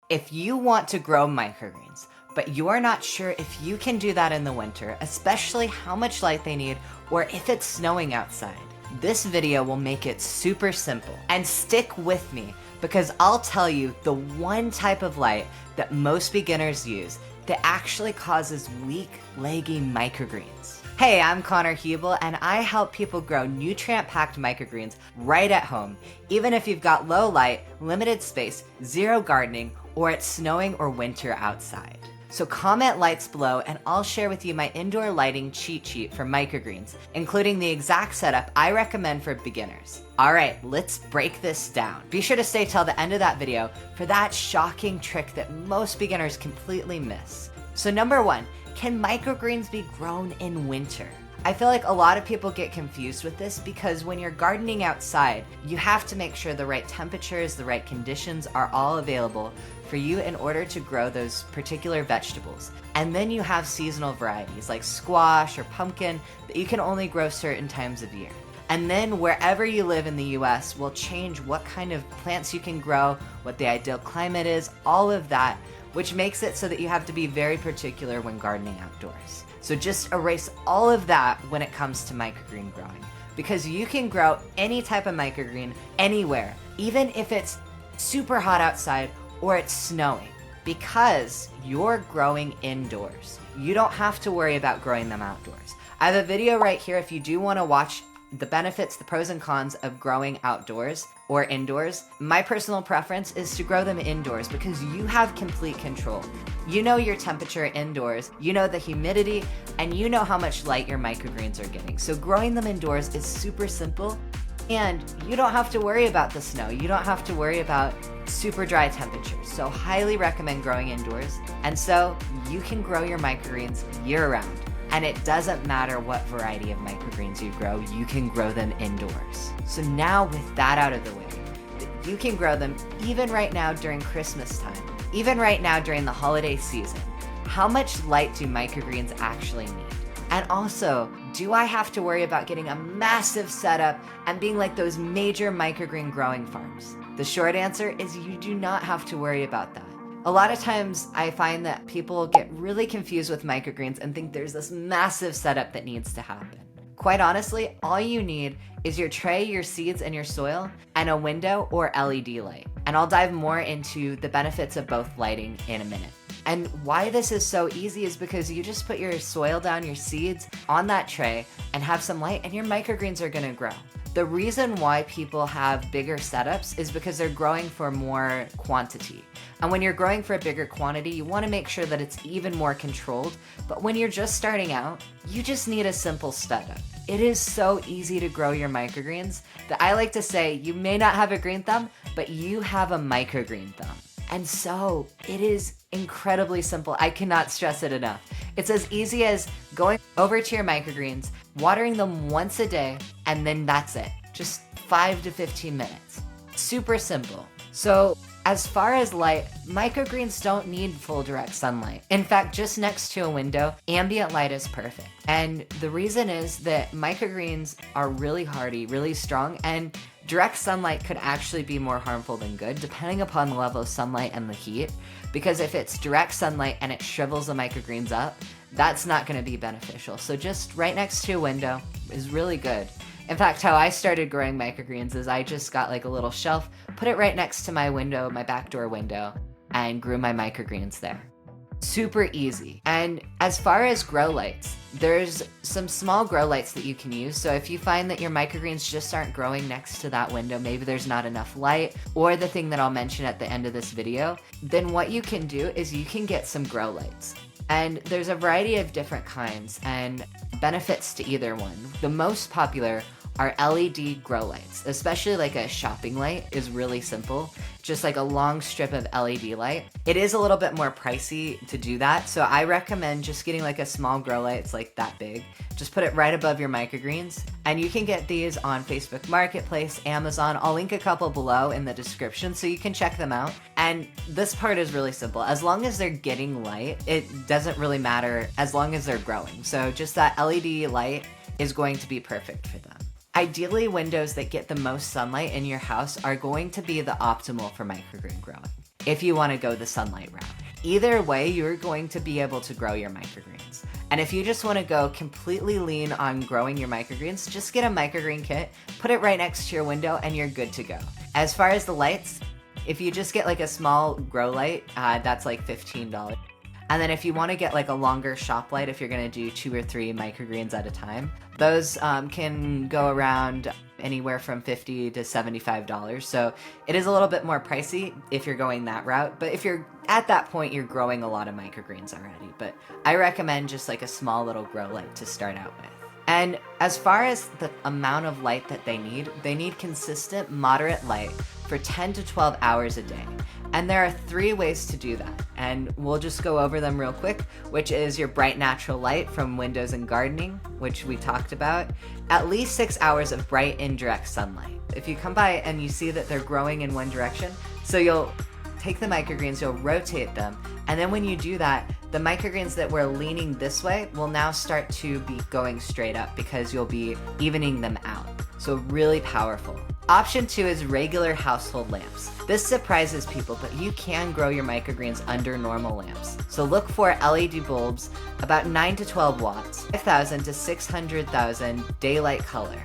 If you want to grow microgreens, but you are not sure if you can do that in the winter, especially how much light they need, or if it's snowing outside, this video will make it super simple. And stick with me, because I'll tell you the one type of light that most beginners use that actually causes weak, leggy microgreens. Hey, I'm Connor Hubel, and I help people grow nutrient-packed microgreens right at home, even if you've got low light, limited space, zero gardening, or it's snowing or winter outside. So comment lights below and I'll share with you my indoor lighting cheat sheet for microgreens, including the exact setup I recommend for beginners. All right, let's break this down. Be sure to stay till the end of that video for that shocking trick that most beginners completely miss. So number one, can microgreens be grown in winter? I feel like a lot of people get confused with this because when you're gardening outside, you have to make sure the right temperatures, the right conditions are all available for you in order to grow those particular vegetables. And then you have seasonal varieties like squash or pumpkin that you can only grow certain times of year. And then wherever you live in the US will change what kind of plants you can grow, what the ideal climate is, all of that, which makes it so that you have to be very particular when gardening outdoors. So just erase all of that when it comes to microgreen growing, because you can grow any type of microgreen anywhere, even if it's super hot outside or it's snowing, because you're growing indoors. You don't have to worry about growing them outdoors. I have a video right here if you do want to watch the benefits, the pros and cons of growing outdoors or indoors. My personal preference is to grow them indoors because you have complete control. You know your temperature indoors, you know the humidity, and you know how much light your microgreens are getting. So growing them indoors is super simple, and you don't have to worry about the snow. You don't have to worry about super dry temperatures. So highly recommend growing indoors. And so you can grow your microgreens year round. And it doesn't matter what variety of microgreens you grow, you can grow them indoors. So now with that out of the way, you can grow them even right now during Christmas time, even right now during the holiday season. How much light do microgreens actually need? And also, do I have to worry about getting a massive setup and being like those major microgreen growing farms? The short answer is you do not have to worry about that. A lot of times I find that people get really confused with microgreens and think there's this massive setup that needs to happen. Quite honestly, all you need is your tray, your seeds, and your soil, and a window or LED light. And I'll dive more into the benefits of both lighting in a minute. And why this is so easy is because you just put your soil down, your seeds on that tray, and have some light, and your microgreens are gonna grow. The reason why people have bigger setups is because they're growing for more quantity. And when you're growing for a bigger quantity, you want to make sure that it's even more controlled. But when you're just starting out, you just need a simple setup. It is so easy to grow your microgreens that I like to say you may not have a green thumb, but you have a microgreen thumb. And so it is incredibly simple. I cannot stress it enough. It's as easy as going over to your microgreens, watering them once a day, and then that's it. Just 5 to 15 minutes. Super simple. So as far as light, microgreens don't need full direct sunlight. In fact, just next to a window, ambient light is perfect. And the reason is that microgreens are really hardy, really strong, and direct sunlight could actually be more harmful than good, depending upon the level of sunlight and the heat. Because if it's direct sunlight and it shrivels the microgreens up, that's not going to be beneficial. So just right next to a window is really good. In fact, how I started growing microgreens is I just got like a little shelf, put it right next to my window, my back door window, and grew my microgreens there. Super easy. And as far as grow lights, there's some small grow lights that you can use. So if you find that your microgreens just aren't growing next to that window, maybe there's not enough light, or the thing that I'll mention at the end of this video, then what you can do is you can get some grow lights. And there's a variety of different kinds and benefits to either one. The most popular are LED grow lights, especially like a shopping light is really simple. Just like a long strip of LED light. It is a little bit more pricey to do that, so I recommend just getting like a small grow light. It's like that big. Just put it right above your microgreens, and you can get these on Facebook Marketplace, Amazon. I'll link a couple below in the description so you can check them out. And this part is really simple. As long as they're getting light, it doesn't really matter as long as they're growing. So just that LED light is going to be perfect for them. Ideally, windows that get the most sunlight in your house are going to be the optimal for microgreen growing. if you want to go the sunlight route. Either way, you're going to be able to grow your microgreens. And if you just want to go completely lean on growing your microgreens, just get a microgreen kit, put it right next to your window, and you're good to go. As far as the lights, if you just get like a small grow light, that's like $15. And then if you want to get like a longer shop light, if you're going to do 2 or 3 microgreens at a time, those can go around anywhere from $50 to $75. So it is a little bit more pricey if you're going that route. But if you're at that point, you're growing a lot of microgreens already. But I recommend just like a small little grow light to start out with. And as far as the amount of light that they need consistent, moderate light for 10 to 12 hours a day. And there are 3 ways to do that. And we'll just go over them real quick, which is your bright natural light from windows and gardening, which we talked about. At least 6 hours of bright indirect sunlight. If you come by and you see that they're growing in one direction, so you'll take the microgreens, you'll rotate them, and then when you do that, the microgreens that were leaning this way will now start to be going straight up because you'll be evening them out. So really powerful. Option 2 is regular household lamps. This surprises people, but you can grow your microgreens under normal lamps. So look for LED bulbs about 9 to 12 watts, 5,000 to 600,000 daylight color.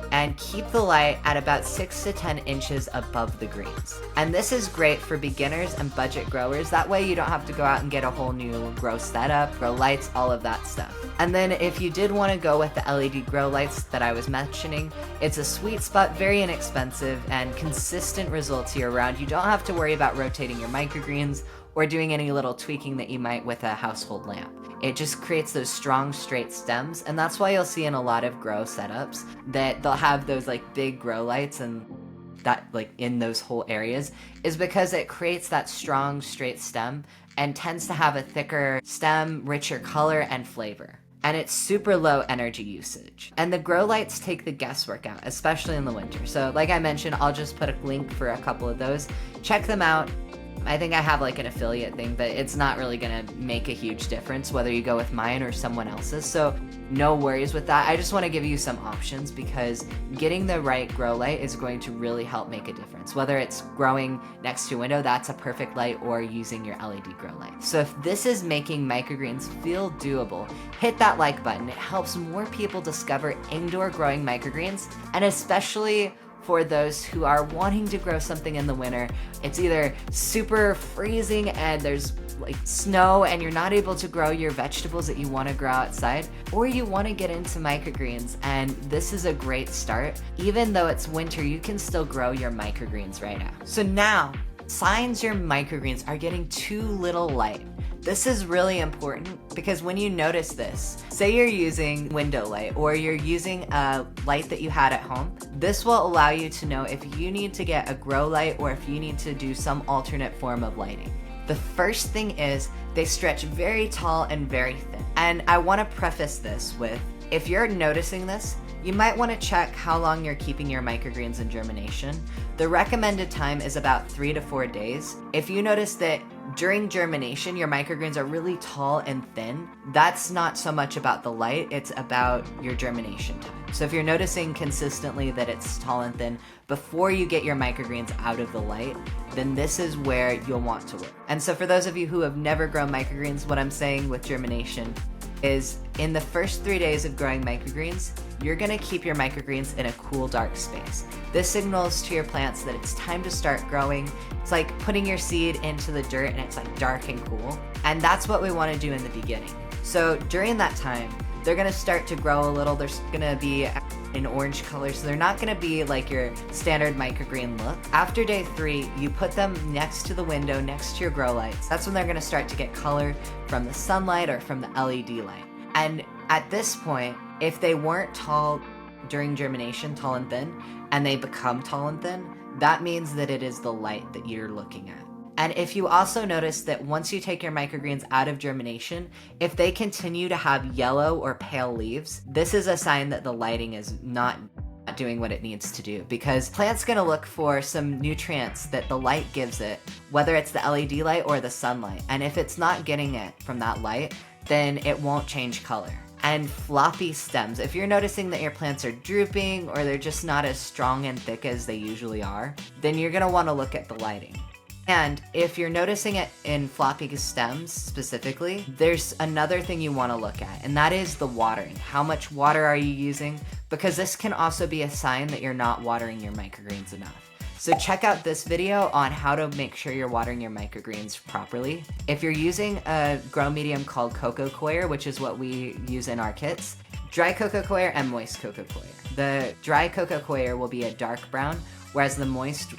And keep the light at about 6 to 10 inches above the greens. And this is great for beginners and budget growers. That way you don't have to go out and get a whole new grow setup, grow lights, all of that stuff. And then if you did want to go with the LED grow lights that I was mentioning, it's a sweet spot, very inexpensive, and consistent results year round. You don't have to worry about rotating your microgreens or doing any little tweaking that you might with a household lamp. It just creates those strong, straight stems, and that's why you'll see in a lot of grow setups that they'll have those like big grow lights and that like in those whole areas, is because it creates that strong, straight stem and tends to have a thicker stem, richer color and flavor. And it's super low energy usage. And the grow lights take the guesswork out, especially in the winter. So like I mentioned, I'll just put a link for a couple of those. Check them out. I think I have like an affiliate thing, but it's not really gonna make a huge difference whether you go with mine or someone else's. So no worries with that. I just wanna give you some options because getting the right grow light is going to really help make a difference. Whether it's growing next to a window, that's a perfect light, or using your LED grow light. So if this is making microgreens feel doable, hit that like button. It helps more people discover indoor growing microgreens, and especially for those who are wanting to grow something in the winter. It's either super freezing and there's like snow and you're not able to grow your vegetables that you want to grow outside, or you want to get into microgreens, and this is a great start. Even though it's winter, you can still grow your microgreens right now. So now, signs your microgreens are getting too little light. This is really important because when you notice this, say you're using window light or you're using a light that you had at home, this will allow you to know if you need to get a grow light or if you need to do some alternate form of lighting. The first thing is they stretch very tall and very thin. And I want to preface this with, if you're noticing this, you might want to check how long you're keeping your microgreens in germination. The recommended time is about 3 to 4 days. If you notice that during germination, your microgreens are really tall and thin, that's not so much about the light, it's about your germination time. So if you're noticing consistently that it's tall and thin before you get your microgreens out of the light, then this is where you'll want to work. And so for those of you who have never grown microgreens, what I'm saying with germination is in the first 3 days of growing microgreens, you're gonna keep your microgreens in a cool, dark space. This signals to your plants that it's time to start growing. It's like putting your seed into the dirt and it's like dark and cool. And that's what we wanna do in the beginning. So during that time, they're gonna start to grow a little. They're gonna be in orange color, so they're not gonna be like your standard microgreen look. After day 3, you put them next to the window, next to your grow lights. That's when they're gonna start to get color from the sunlight or from the LED light. And at this point, if they weren't tall during germination, tall and thin, and they become tall and thin, that means that it is the light that you're looking at. And if you also notice that once you take your microgreens out of germination, if they continue to have yellow or pale leaves, this is a sign that the lighting is not doing what it needs to do, because plant's gonna look for some nutrients that the light gives it, whether it's the LED light or the sunlight. And if it's not getting it from that light, then it won't change color. And floppy stems, if you're noticing that your plants are drooping or they're just not as strong and thick as they usually are, then you're gonna wanna look at the lighting. And if you're noticing it in floppy stems specifically, there's another thing you want to look at, and that is the watering. How much water are you using? Because this can also be a sign that you're not watering your microgreens enough. So check out this video on how to make sure you're watering your microgreens properly. If you're using a grow medium called coco coir, which is what we use in our kits, dry coco coir and moist coco coir. The dry coco coir will be a dark brown, whereas the moist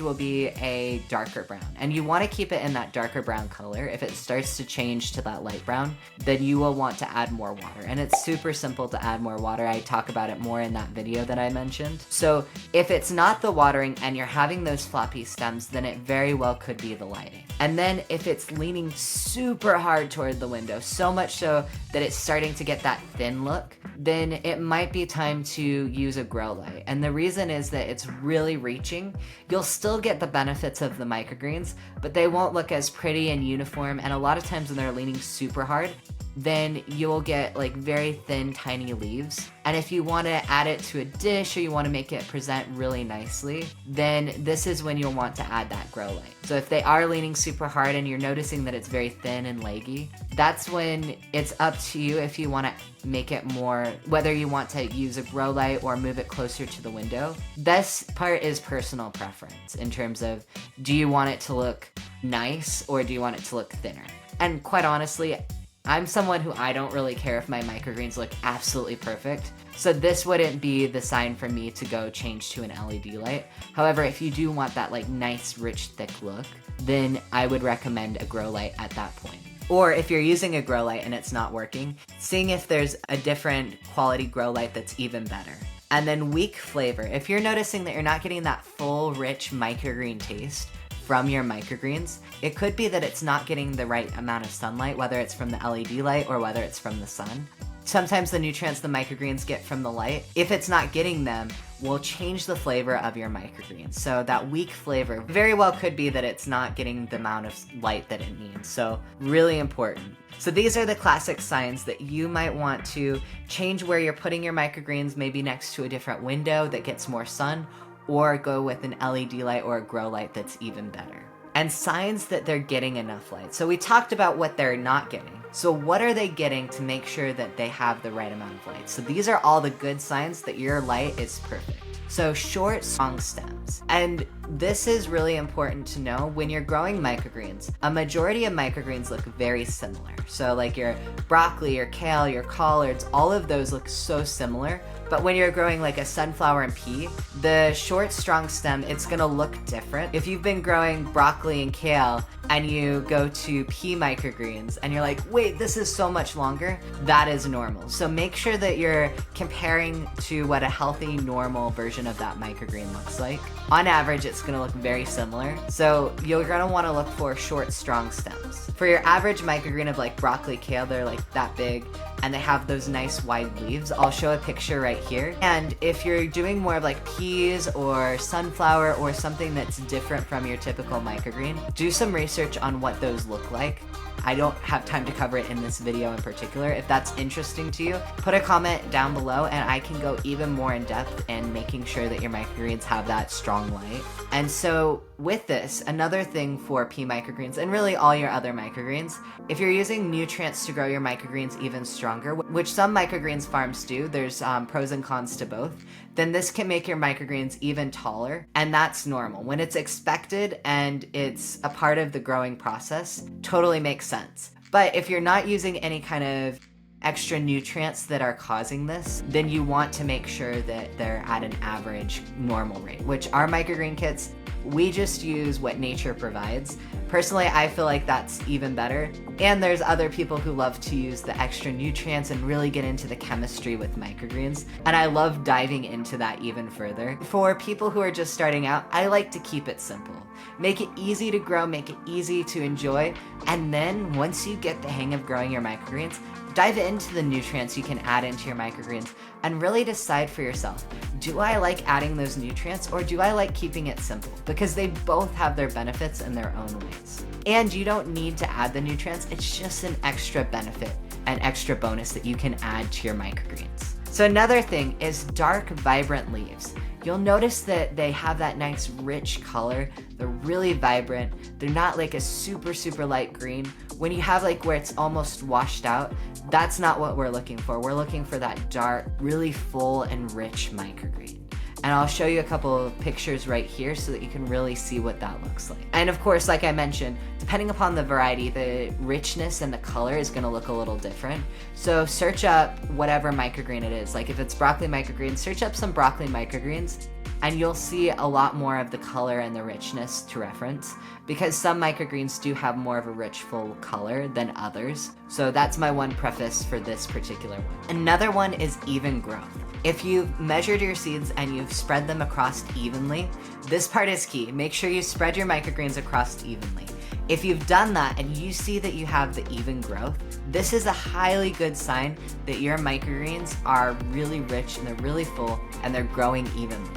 will be a darker brown. And you want to keep it in that darker brown color. If it starts to change to that light brown, then you will want to add more water. And it's super simple to add more water. I talk about it more in that video that I mentioned. So if it's not the watering and you're having those floppy stems, then it very well could be the lighting. And then if it's leaning super hard toward the window, so much so that it's starting to get that thin look, then it might be time to use a grow light. And the reason is that it's really reaching. You'll still get the benefits of the microgreens, but they won't look as pretty and uniform. And a lot of times when they're leaning super hard, then you'll get like very thin, tiny leaves. And if you want to add it to a dish or you want to make it present really nicely, then this is when you'll want to add that grow light. So if they are leaning super hard and you're noticing that it's very thin and leggy, that's when it's up to you if you want to make it more, whether you want to use a grow light or move it closer to the window. This part is personal preference in terms of, do you want it to look nice or do you want it to look thinner? And quite honestly, I'm someone who I don't really care if my microgreens look absolutely perfect, so this wouldn't be the sign for me to go change to an LED light. However, if you do want that like nice, rich, thick look, then I would recommend a grow light at that point. Or if you're using a grow light and it's not working, seeing if there's a different quality grow light that's even better. And then weak flavor. If you're noticing that you're not getting that full, rich microgreen taste from your microgreens, it could be that it's not getting the right amount of sunlight, whether it's from the LED light or whether it's from the sun. Sometimes the nutrients the microgreens get from the light, if it's not getting them, will change the flavor of your microgreens. So that weak flavor very well could be that it's not getting the amount of light that it needs. So really important. So these are the classic signs that you might want to change where you're putting your microgreens, maybe next to a different window that gets more sun, or go with an LED light or a grow light that's even better. And signs that they're getting enough light. So we talked about what they're not getting. So what are they getting to make sure that they have the right amount of light? So these are all the good signs that your light is perfect. So short, strong stems. And this is really important to know when you're growing microgreens. A majority of microgreens look very similar. So like your broccoli, your kale, your collards, all of those look so similar. But when you're growing like a sunflower and pea, the short, strong stem, it's gonna look different. If you've been growing broccoli and kale and you go to pea microgreens and you're like, wait, this is so much longer, that is normal. So make sure that you're comparing to what a healthy, normal version of that microgreen looks like. On average, it's gonna look very similar. So you're gonna wanna look for short, strong stems. For your average microgreen of like broccoli, kale, they're like that big and they have those nice wide leaves. I'll show a picture right here. And if you're doing more of like peas or sunflower or something that's different from your typical microgreen, do some research on what those look like. I don't have time to cover it in this video in particular. If that's interesting to you, put a comment down below and I can go even more in depth in making sure that your microgreens have that strong light. And so with this, another thing for pea microgreens and really all your other microgreens, if you're using nutrients to grow your microgreens even stronger, which some microgreens farms do, there's pros and cons to both, then this can make your microgreens even taller, and that's normal. When it's expected and it's a part of the growing process, totally makes sense. But if you're not using any kind of extra nutrients that are causing this, then you want to make sure that they're at an average normal rate, which our microgreen kits, we just use what nature provides. Personally, I feel like that's even better. And there's other people who love to use the extra nutrients and really get into the chemistry with microgreens. And I love diving into that even further. For people who are just starting out, I like to keep it simple. Make it easy to grow, make it easy to enjoy. And then once you get the hang of growing your microgreens, dive into the nutrients you can add into your microgreens and really decide for yourself, do I like adding those nutrients or do I like keeping it simple? Because they both have their benefits in their own ways. And you don't need to add the nutrients, it's just an extra benefit, an extra bonus that you can add to your microgreens. So another thing is dark, vibrant leaves. You'll notice that they have that nice rich color. They're really vibrant. They're not like a super, super light green. When you have like where it's almost washed out, that's not what we're looking for. We're looking for that dark, really full and rich microgreen. And I'll show you a couple of pictures right here so that you can really see what that looks like. And of course, like I mentioned, depending upon the variety, the richness and the color is gonna look a little different. So search up whatever microgreen it is. Like if it's broccoli microgreens, search up some broccoli microgreens and you'll see a lot more of the color and the richness to reference, because some microgreens do have more of a rich, full color than others. So that's my one preface for this particular one. Another one is even growth. If you've measured your seeds and you've spread them across evenly, this part is key. Make sure you spread your microgreens across evenly. If you've done that and you see that you have the even growth, this is a highly good sign that your microgreens are really rich and they're really full and they're growing evenly.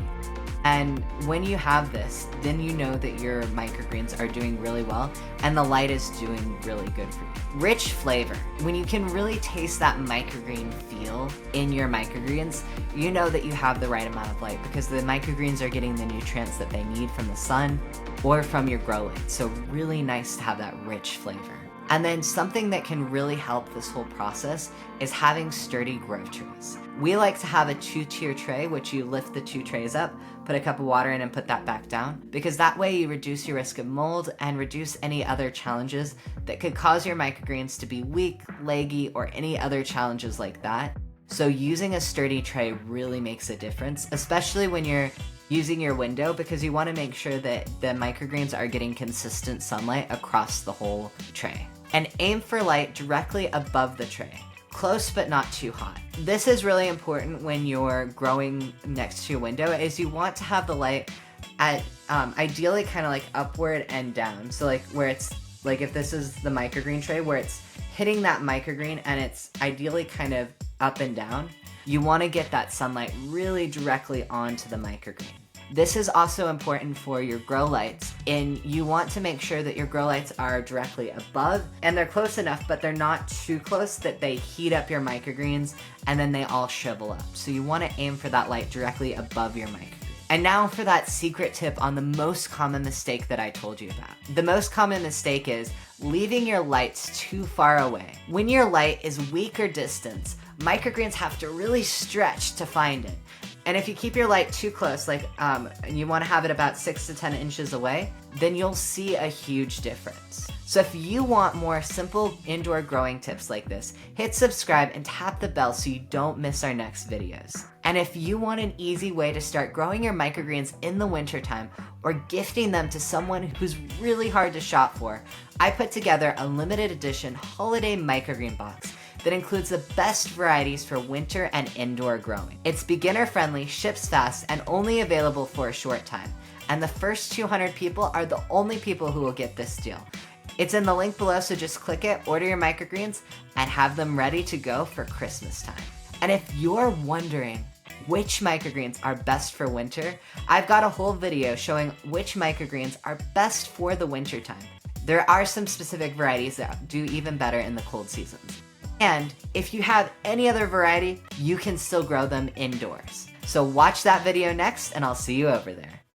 And when you have this, then you know that your microgreens are doing really well and the light is doing really good for you. Rich flavor. When you can really taste that microgreen feel in your microgreens, you know that you have the right amount of light because the microgreens are getting the nutrients that they need from the sun or from your grow light. So really nice to have that rich flavor. And then something that can really help this whole process is having sturdy grow trays. We like to have a 2-tier tray, which you lift the 2 trays up, put a cup of water in and put that back down, because that way you reduce your risk of mold and reduce any other challenges that could cause your microgreens to be weak, leggy, or any other challenges like that. So using a sturdy tray really makes a difference, especially when you're using your window, because you want to make sure that the microgreens are getting consistent sunlight across the whole tray. And aim for light directly above the tray. Close but not too hot. This is really important when you're growing next to your window, is you want to have the light at ideally kind of like upward and down. So like where it's like, if this is the microgreen tray, where it's hitting that microgreen and it's ideally kind of up and down, you want to get that sunlight really directly onto the microgreen. This is also important for your grow lights, and you want to make sure that your grow lights are directly above and they're close enough, but they're not too close that they heat up your microgreens and then they all shrivel up. So you want to aim for that light directly above your microgreen. And now for that secret tip on the most common mistake that I told you about. The most common mistake is leaving your lights too far away. When your light is weak or distant, microgreens have to really stretch to find it. And if you keep your light too close, like and you want to have it about 6 to 10 inches away, then you'll see a huge difference. So if you want more simple indoor growing tips like this, hit subscribe and tap the bell so you don't miss our next videos. And if you want an easy way to start growing your microgreens in the wintertime or gifting them to someone who's really hard to shop for, I put together a limited edition holiday microgreen box that includes the best varieties for winter and indoor growing. It's beginner friendly, ships fast, and only available for a short time. And the first 200 people are the only people who will get this deal. It's in the link below, so just click it, order your microgreens, and have them ready to go for Christmas time. And if you're wondering which microgreens are best for winter, I've got a whole video showing which microgreens are best for the winter time. There are some specific varieties that do even better in the cold seasons. And if you have any other variety, you can still grow them indoors. So watch that video next, and I'll see you over there.